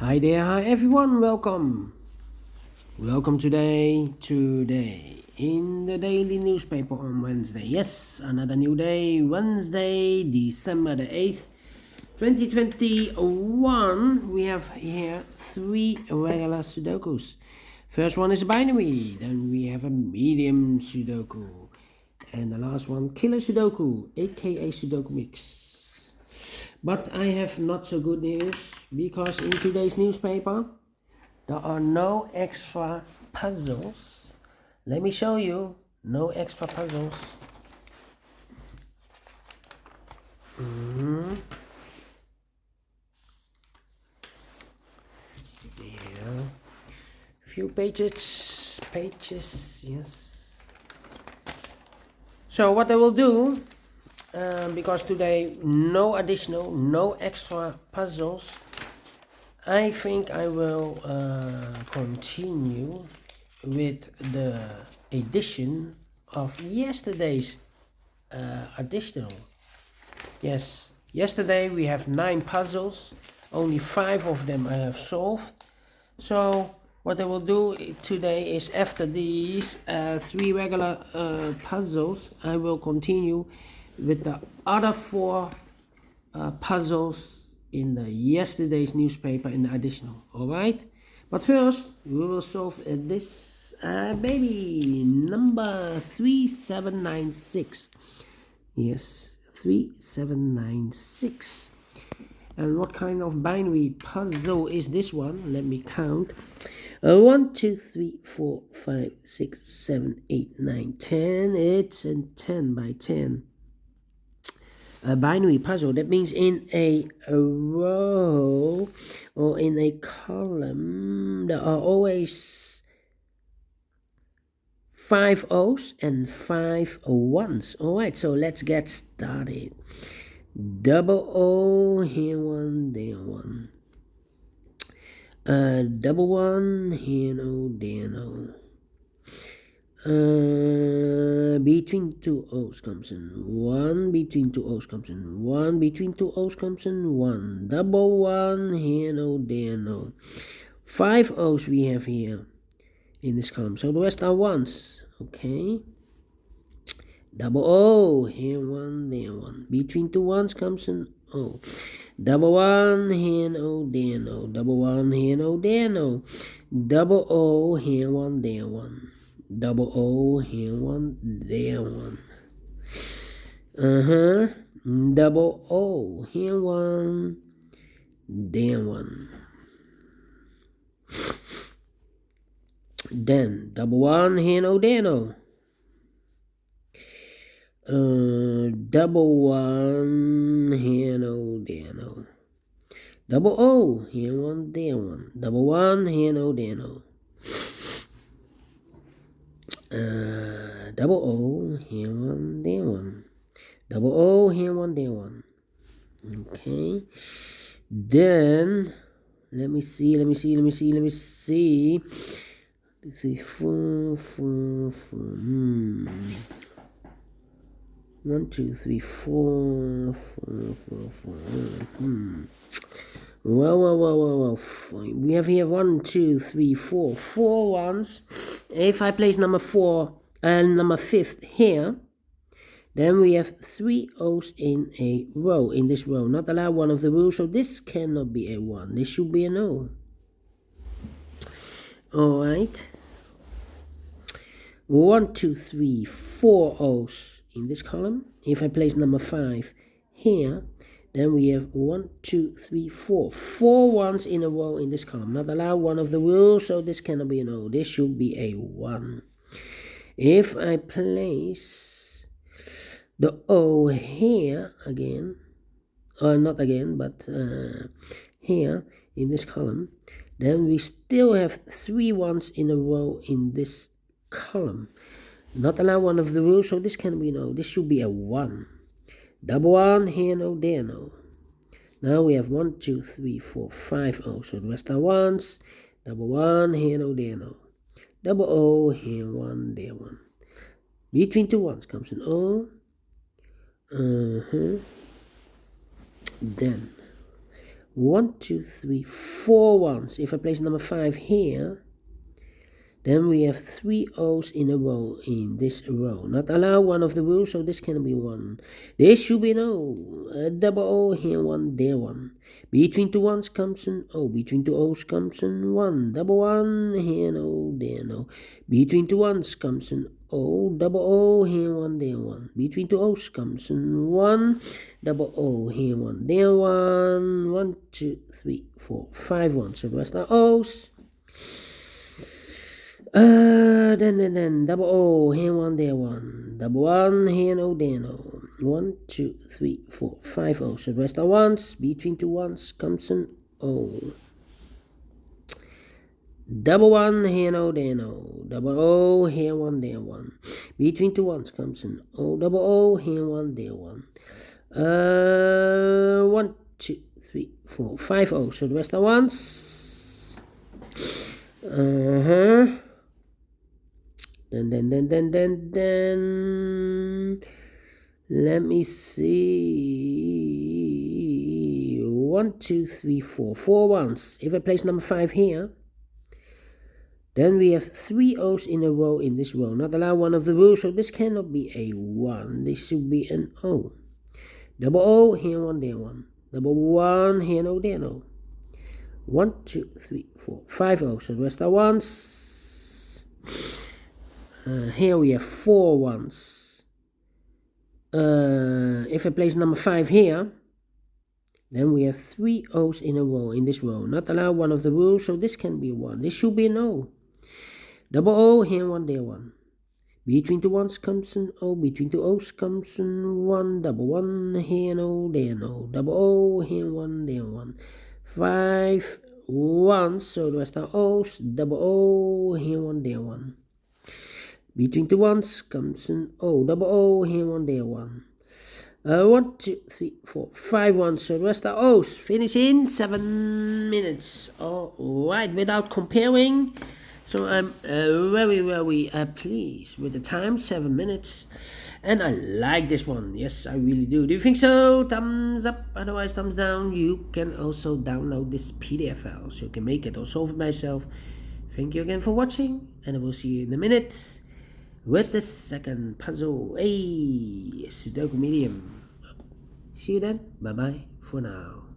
Hi there, hi everyone, welcome. Welcome today in the daily newspaper on Wednesday. Yes, another new day, Wednesday, December the 8th, 2021. We have here 3 regular Sudokus. First one is a binary, then we have a medium Sudoku, and the last one, killer Sudoku, aka Sudoku mix. But I have not so good news, because in today's newspaper there are no extra puzzles. Let me show you, no extra puzzles. Yeah, few pages, yes. So what I will do, because today no extra puzzles, I think I will continue with the edition of yesterday's additional. Yes, yesterday we have 9 puzzles, only 5 of them I have solved. So what I will do today is, after these 3 regular puzzles, I will continue with the other 4 puzzles in the yesterday's newspaper in the additional. Alright, but first we will solve this baby number 3796. Yes, 3796. And what kind of binary puzzle is this one? Let me count. 1, 2, 3, 4, 5, 6, 7, 8, 9, 10. It's a 10 by 10. A binary puzzle. That means in a row or in a column there are always 5 O's and 5 1's. Alright, so let's get started. Double O, here one, there one. Double one, here no, there no. Between 2 O's comes in 1, between 2 O's comes in 1, between 2 O's comes in 1. Double one, here no, there no. 5 O's we have here in this column, so the rest are 1's. Okay. Double O, here one, there one. Between 2 1's comes an O. Double one, here no, there no. Double one, here no, there no. Double O, here one, there one. Double O, here one, there one. Double O, here one, there one. Then double one, here no, there no. Double one, here no, there no. Double O, here one, there one. Double one, here no, there no. Double O, here one, there one. Double O, here one, there one. Okay. Then let me see. 4. 1, 2, 3, 4. Well. We have here 1, 2, 3, 4. 4 ones. If I place number 4 and number 5th here, then we have 3 O's in a row. In this row, not allow one of the rules, so this cannot be a 1. This should be an O. Alright. 1, 2, 3, 4 O's in this column. If I place number 5 here, then we have 1, 2, 3, 4. 4 ones in a row in this column. Not allow one of the rules, so this cannot be an O. This should be a 1. If I place the O here again, or not again, but here in this column, then we still have 3 ones in a row in this column. Not allow one of the rules, so this can be no. This should be a 1. Double one, here no, there no. Now we have 1, 2, 3, 4, 5 O's, so the rest are 1's. Double one, here no, there no. Double O, here one, there one. Between 2 1's comes an O. Then 1, 2, 3, 4 ones. If I place number 5 here, then we have 3 O's in a row in this row. Not allow one of the rules, so this can be 1. This should be an O. A double O, here 1, there 1. Between 2 ones comes an O. Between 2 O's comes an 1. Double 1, here no, there no. Between 2 ones comes an O. Double O, here 1, there 1. Between 2 O's comes an 1. Double O, here 1, there 1. 1, 2, 3, 4, 5 ones. So the rest are O's. Then, double O, here 1, there 1. Double 1, here no, there no. 1, 2, 3, 4, 5 O's. So the rest are ones. Between 2 ones comes an O. Double 1, here no, there no. Double O, here 1, there 1. Between 2 ones comes an O. Double O, here 1, there 1. 1, 2, 3, 4, 5 O's. So the rest are ones. Then, let me see. 1, 2, 3, 4. 4 ones. If I place number 5 here, then we have 3 O's in a row in this row. Not allow one of the rules, so this cannot be a 1. This should be an O. Double O, here 1, there 1. Double 1, here no, there no. 1, 2, 3, 4, 5 O's. So the rest are ones. Here we have 4 ones. If I place number 5 here, then we have 3 O's in a row in this row. Not allow one of the rules, so this can be 1. This should be an O. Double O, here 1, there 1. Between 2 ones comes an O. Between 2 O's comes an 1. Double 1, here no, there no. Double O, here 1, there 1. 5 ones, so the rest are O's. Double O, here 1, there 1. Between 2 ones comes an O. Double O, here 1, there 1. 1, 2, 3, 4, 5 ones, so the rest are O's. Finish in 7 minutes. Alright, without comparing. So I'm very pleased with the time, 7 minutes. And I like this one. Yes, I really do. Do you think so? Thumbs up, otherwise thumbs down. You can also download this PDF file, so you can make it or solve it myself. Thank you again for watching, and I will see you in a minute with the second puzzle. Hey, Sudoku Medium. See you then. Bye bye for now.